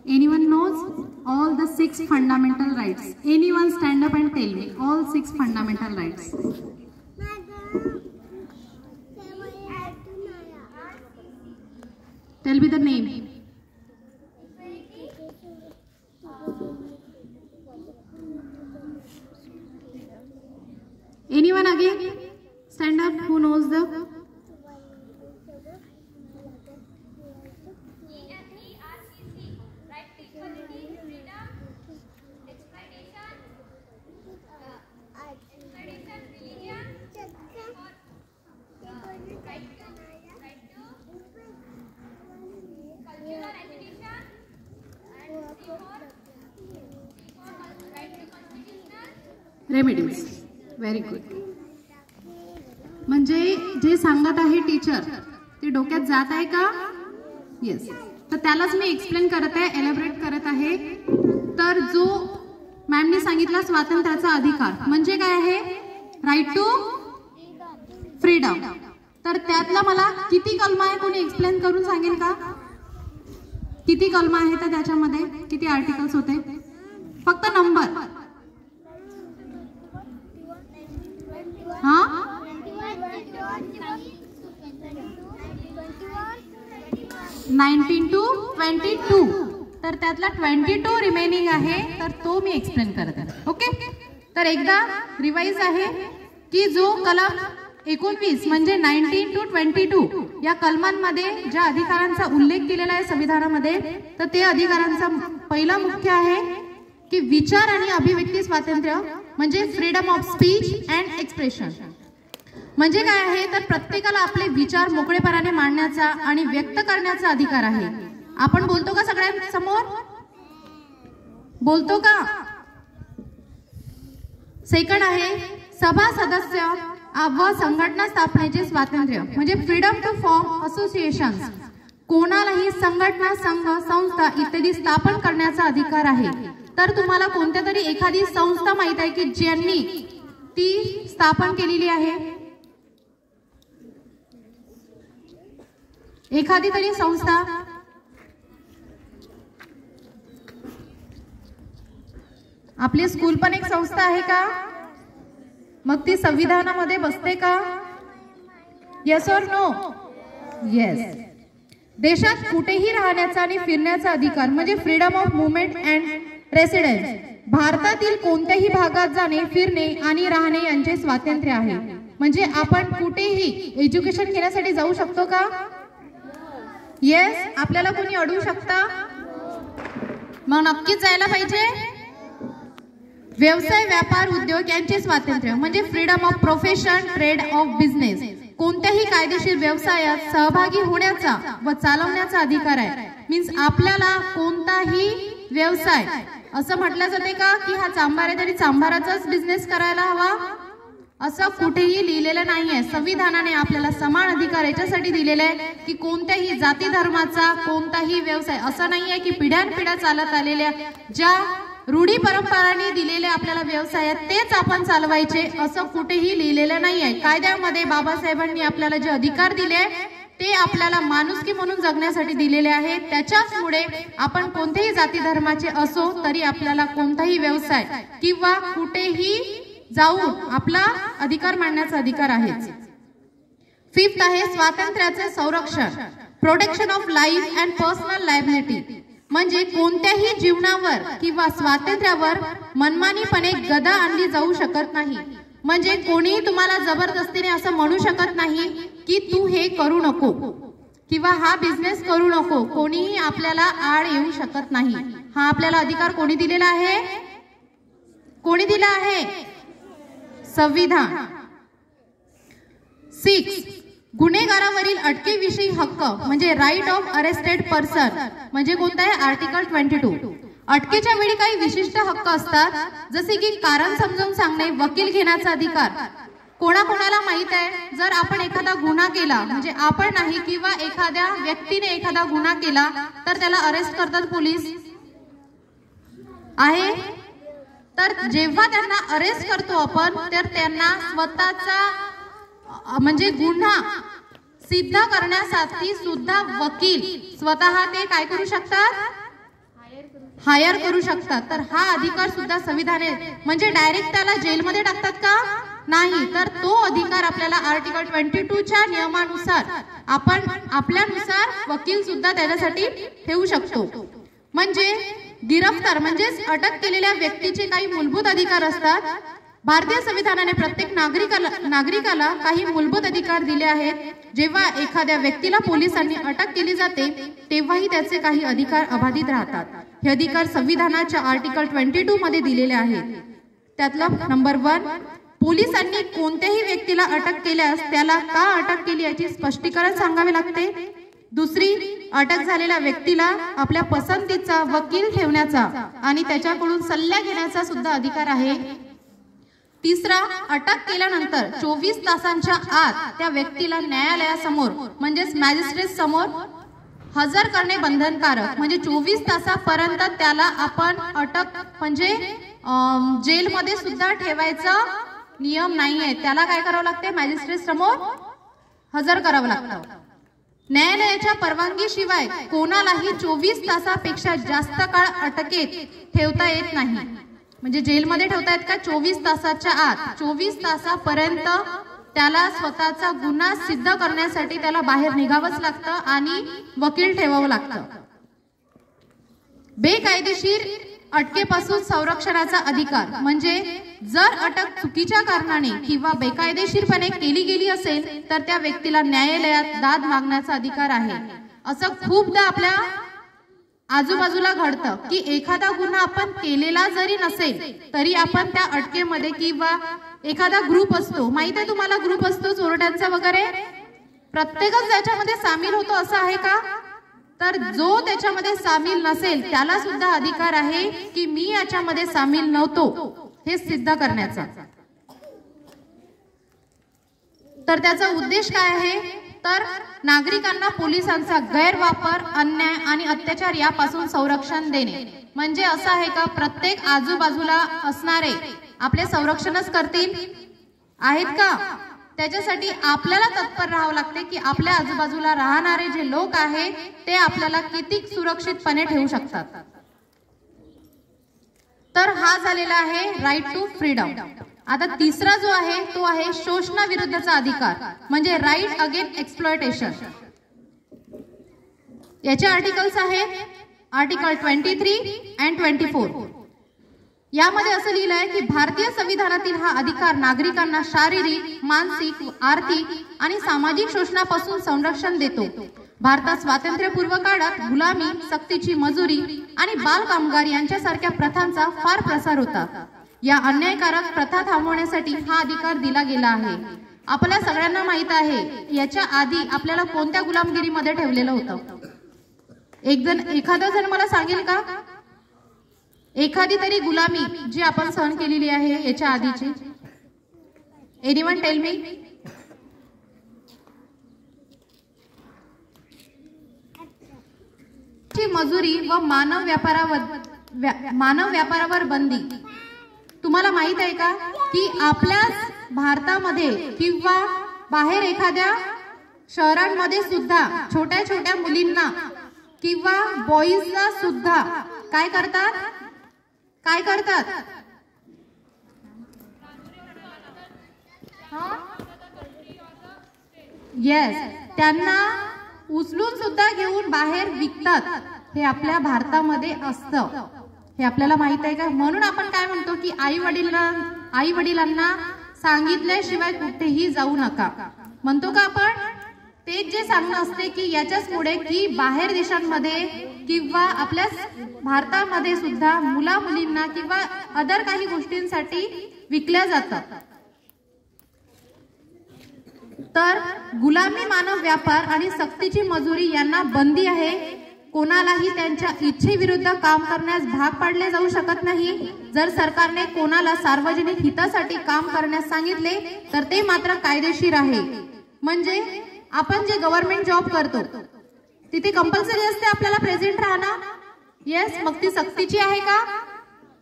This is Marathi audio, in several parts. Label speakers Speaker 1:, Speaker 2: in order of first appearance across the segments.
Speaker 1: Anyone knows all the 6 fundamental rights? Anyone stand up and tell me all 6 fundamental rights. Tell me the name. Anyone again? Stand up who knows the remedies. Very good. म्हणजे जे सांगत आहे टीचर ते डोक्यात जात आहे का? येस. तर त्यालाच मी एक्सप्लेन करत आहे, एलॅबोरेट करत आहे. तर जो मॅमनी सांगितला स्वातंत्र्याचा अधिकार म्हणजे काय आहे? Right to freedom. तर त्यातला मला किती कलम आहे कोणी एक्सप्लेन करून सांगेल का? किती कलम आहे तर त्याच्यामध्ये किती आर्टिकल्स होते? फक्त नंबर. हा 19 to 22. तर त्यातला 22 रिमेनिंग आहे तर तो मी एक्सप्लेन करत आहे. ओके. तर एकदा रिवाइज आहे की जो कलम 19 म्हणजे 19 to 22 या कलमांमध्ये ज्या अधिकारांचा उल्लेख केलेला आहे संविधानामध्ये तर ते अधिकारांचा पहिला मुख्य आहे की विचार आणि अभिव्यक्ती स्वातंत्र्य म्हणजे freedom of speech and expression. म्हणजे काय आहे तर प्रत्येकाला आपले विचार मोकळेपणाने मांडण्याचा आणि व्यक्त करण्याचा अधिकार आहे. आपण बोलतो का सगळ्यांसमोर? बोलतो का? सेकंड आहे सभा सदस्य व संघटना स्थापनेचे स्वातंत्र्य म्हणजे फ्रीडम टू फॉर्म असोसिएशन्स. कोणालाही संघटना, संघ, संस्था इत्यादी स्थापन करण्याचा अधिकार आहे. तर तुम्हाला कोणत्या तरी एखादी संस्था माहित आहे की ज्यांनी ती स्थापन केलेली आहे? एखादी तरी संस्था? आपली स्कूल पण एक संस्था आहे का? मग ती संविधानामध्ये बसते का? येस और नो? येस. देशात कुठेही राहण्याचा आणि फिरण्याचा अधिकार म्हणजे freedom of movement and residence. भारतातील कोणत्याही भागात जाणे, फिरणे आणि राहणे यांचे स्वातंत्र्य आहे. म्हणजे आपण कुठेही एज्युकेशन घेण्यासाठी जाऊ शकतो का? येस. आपल्याला कोणी अडवू शकता? मग नक्कीच जायला पाहिजे. व्यवसाय, व्यापार, उद्योग यांचे स्वातंत्र्य म्हणजे freedom of profession, trade off business. कोणत्याही कायदेशीर व्यवसायात सहभागी होण्याचा व चालवण्याचा अधिकार आहे. मीन्स आपल्याला कोणताही व्यवसाय असं म्हटलं जाते का की हा चांभार आहे तरी चांभाराचाच बिझनेस करायला हवा असं कुठेही लिहिलेलं नाहीये. संविधानाने आपल्याला समान अधिकार याच्यासाठी दिलेले आहे की कोणत्याही जाती धर्माचा कोणताही व्यवसाय असं नाहीये की पिढ्यानपिढ्या चालत आलेल्या ज्या रूढी परंपरांनी दिलेले आपल्याला व्यवसाय तेच आपण चालवायचे असं कुठेही लिहिलेलं नाहीये. कायद्यामध्ये बाबासाहेबांनी आपल्याला जे अधिकार दिले ते आपल्याला माणुसकी म्हणून जगण्यासाठी दिलेले आहे. त्याच्याचमुळे आपण कोणत्याही जाती धर्माचे असो तरी आपल्याला कोणताही व्यवसाय किंवा कुठेही जाऊन आपला अधिकार मांडण्याचा अधिकार आहे. फिफ्थ आहे स्वातंत्र्याचे संरक्षण, protection of life and personal liability. म्हणजे कोणत्याही जीवनावर किंवा स्वातंत्र्यावर मनमानीपणे गदा आणली जाऊ शकत नाही. म्हणजे कोणीही तुम्हाला जबरदस्तीने असं म्हणू शकत नाही की तू हे करू नको किंवा हा बिझनेस करू नको. कोणीही आपल्याला आड येऊ शकत नाही. हा आपल्याला अधिकार कोणी दिलेला आहे? कोणी दिला आहे? संविधान. 6 गुन्हेगारावरील अटकेविषयी हक्क म्हणजे राईट ऑफ अरेस्टेड पर्सन म्हणजे कोणता आहे? आर्टिकल 22. अटकेच्या वेळी काही विशिष्ट हक्क असतात जसे की कारण समजावून सांगणे, वकील घेण्याचा अधिकार. कोणाकोणाला माहित आहे जर आपण एखादा गुन्हा केला म्हणजे आपण नाही किंवा एखाद्या व्यक्तीने एखादा गुन्हा केला तर त्याला अरेस्ट करतात पोलीस आहे. तर जेव्हा त्यांना अरेस्ट करतो आपण तर त्यांना स्वतःचा म्हणजे गुन्हा सिद्ध करण्यासाठी सुद्धा वकील स्वतः ते काय करू शकतात? हायर करू शकतात, तर हा अधिकार सुद्धा संविधाने म्हणजे डायरेक्ट त्याला जेलमध्ये टाकतात का? नाही, तर तो अधिकार आपल्याला आर्टिकल 22च्या नियमानुसार आपण आपल्यानुसार वकील सुद्धा त्याच्यासाठी ठेवू शकतो. म्हणजे गिरफ्तार म्हणजेच अटक केलेल्या व्यक्तीचे काही मूलभूत अधिकार असतात. भारतीय संविधानाने प्रत्येक नागरिकाला काही मूलभूत अधिकार दिले आहेत. जेव्हा एखाद्या व्यक्तीला पोलिसांनी अटक केली जाते तेव्हाही त्याचे काही अधिकार अबाधित राहतात. हे अधिकार संविधानाच्या आर्टिकल 22 मध्ये दिलेले आहेत. त्यातला नंबर 1, पोलिसांनी कोणत्याही व्यक्तीला अटक केल्यास त्याला का अटक केली याचे स्पष्टीकरण सांगावे लागते. दुसरी, अटक झालेल्या व्यक्तीला आपल्या पसंतीचा वकील ठेवण्याचा आणि त्याच्याकडून सल्ला घेण्याचा सुद्धा अधिकार आहे. तिसरा, अटक केल्यानंतर 24 तासांच्या आत त्या व्यक्तीला न्यायालयासमोर म्हणजेच मॅजिस्ट्रेट समोर हजर करणे बंधनकारक. म्हणजे 24 तासापर्यंत त्याला आपण अटक म्हणजे जेलमध्ये सुद्धा ठेवायचा नियम नाहीये. त्याला काय करावं लागते? मॅजिस्ट्रेट समोर हजर करावं लागतं. न्यायालयाच्या परवानगीशिवाय कोणालाही 24 तासापेक्षा जास्त काळ अटकेत ठेवता येत नाही. म्हणजे जेलमध्ये ठेवता येत का? 24 तासाच्या आत. 24 तासापर्यंत त्याला स्वतःचा गुन्हा सिद्ध करण्यासाठी त्याला बाहेर निघावंच लागतं आणि वकील ठेवावं लागतं. बेकायदेशीर अटकेपासून संरक्षणाचा अधिकार म्हणजे जर अटक चुकीच्या कारणाने किंवा बेकायदेशीरपणे केली गेली असेल तर त्या व्यक्तीला न्यायालयात दाद मागण्याचा अधिकार आहे. असं खूपदा आपल्या आजूबाजूला घडतं की एखादा गुन्हा आपण केलेला जरी नसेल तरी आपण त्या अटकेमध्ये किंवा एखादा ग्रुप असतो, माहित आहे तुम्हाला ग्रुप असतो चोरट्यांचा वगैरे, प्रत्येकच त्याच्यामध्ये सामील होतो असं आहे का? तर जो त्याच्यामध्ये सामील नसेल त्याला सुद्धा अधिकार आहे की मी याच्यामध्ये सामील नव्हतो हे सिद्ध करण्याचा. तर त्याचा उद्देश काय आहे? तर नागरिकांना पोलिसांचा गैरवापर, अन्याय आणि अत्याचार यापासून संरक्षण देणे. म्हणजे असं आहे का प्रत्येक आजूबाजूला असणारे आपले संरक्षणच करतील आहेत का? त्याच्यासाठी आपल्याला तत्पर राहावं लागते की आपल्या आजूबाजूला राहणारे जे लोक आहेत ते आपल्याला किती सुरक्षितपणे ठेवू शकतात. तर हा झालेला आहे राईट टू फ्रीडम. आता तिसरा जो आहे तो आहे शोषणाविरुद्धचा अधिकार म्हणजे राईट अगेन्स्ट एक्सप्लॉयटेशन. याचे आर्टिकल्स आहेत आर्टिकल 23 and 24. यामध्ये असं लिहिलं आहे की भारतीय संविधानातील हा अधिकार नागरिकांना शारीरिक, मानसिक, आर्थिक आणि सामाजिक शोषणापासून संरक्षण देतो. भारतात स्वातंत्र्यपूर्व काळात गुलामी, सक्तीची मजुरी आणि बालकामगार यांच्यासारख्या प्रथांचा फार प्रसार होता. या अन्यायकारक प्रथा थांबवण्यासाठी हा अधिकार दिला गेला आहे. आपल्या सगळ्यांना माहित आहे याच्या आधी आपल्याला कोणत्या गुलामगिरीमध्ये ठेवलेलं होतं? एखादा जण मला सांगेल का एखादी तरी गुलामी जी आपण सहन केलेली आहे याच्या आधीची? Anyone tell me? मजुरी व मानव व्यापारावर बंदी. तुम्हाला माहित आहे का की आपल्या भारतामध्ये किंवा बाहेर एखाद्या शहरांमध्ये सुद्धा छोट्या छोट्या मुलींना किंवा बॉईजला सुद्धा काय करतात? येस, त्यांना उचलून सुद्धा घेऊन बाहेर विकतात. हे आपल्या भारतामध्ये असतं, हे आपल्याला माहित आहे का? म्हणून आपण काय म्हणतो की आई वडिलांना सांगितल्याशिवाय कुठेही जाऊ नका म्हणतो का आपण? तेच जे सांगणं असते की याच्याच पुढे की बाहेर देशांमध्ये किंवा आपल्या भारतामध्ये सुद्धा मुला मुलींना किंवा अदर काही गोष्टींसाठी विकल्या जातात. तर गुलामी, मानव व्यापार आणि सक्तीची मजुरी यांना बंदी आहे. कोणालाही त्यांच्या इच्छेविरुद्ध काम करण्यास भाग पाडले जाऊ शकत नाही. जर सरकारने कोणाला सार्वजनिक हितासाठी काम करण्यास सांगितले तर ते मात्र कायदेशीर आहे. म्हणजे आपण जे गव्हर्नमेंट जॉब करतो तिथे कंपल्सरी असते आपल्याला प्रेझेंट राहणं. येस, मग ती सक्तीची आहे का?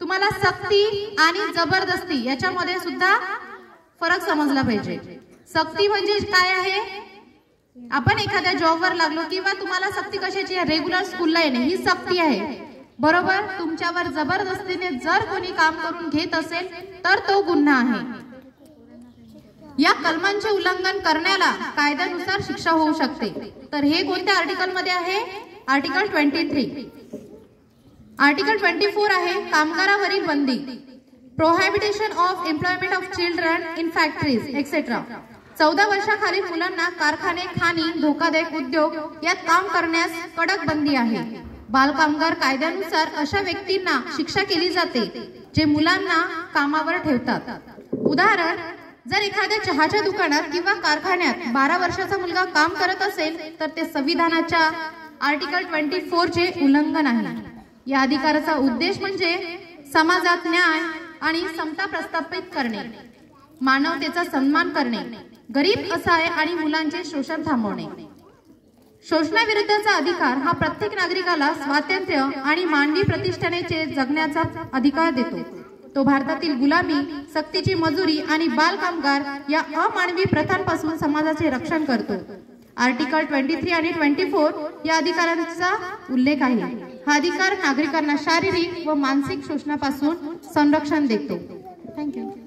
Speaker 1: तुम्हाला सक्ती आणि जबरदस्ती याच्यामध्ये सुद्धा फरक समजला पाहिजे. सक्ती म्हणजे काय आहे? आपण एखाद्या जॉबवर लागलो किंवा तुम्हाला सक्ती कशाची आहे? रेग्युलर स्कूलला येणे ही सक्ती आहे. बरोबर, तुमच्यावर जबरदस्तीने जर कोणी काम करून घेत असेल तर तो गुन्हा आहे. या कलमांचे उल्लंघन करण्याला कायद्यानुसार शिक्षा होऊ शकते. तर हे कोणत्या आर्टिकल मध्ये आहे? आर्टिकल 23. आर्टिकल 24 आहे कामगारावरील बंदी. Prohibition of employment of children in factories etcetera. 14 वर्षाखालील मुलांना कारखाने, खाणी, धोकादायक उद्योग यात काम करण्यास कडक बंदी आहे. बालकामगार कायद्यानुसार अशा व्यक्तींना शिक्षा केली जाते जे मुलांना कामावर ठेवतात. उदाहरण, जर एखाद्या चहाच्या दुकानात किंवा कारखान्यात 12 वर्षाचा मुलगा काम करत असेल तर ते संविधानाच्या आर्टिकल 24 चे उल्लंघन आहे. या अधिकाराचा उद्देश म्हणजे समाजात न्याय आणि समता प्रस्थापित करणे, मानवतेचा सन्मान करणे, गरीब असहाय आणि मुलांचे शोषण थांबवणे. शोषणाविरुद्धचा अधिकार हा प्रत्येक नागरिकाला स्वातंत्र्य आणि मानवी प्रतिष्ठेने जगण्याचा अधिकार देतो. तो भारतातील गुलामी, सक्तीची मजुरी आणि बालकामगार या अमानवी प्रथांपासून समाजाचे रक्षण करतो. आर्टिकल 23 आणि 24 या अधिकारांचा उल्लेख आहे. हा अधिकार नागरिकांना शारीरिक व मानसिक शोषणापासून संरक्षण देतो. थँक्यू.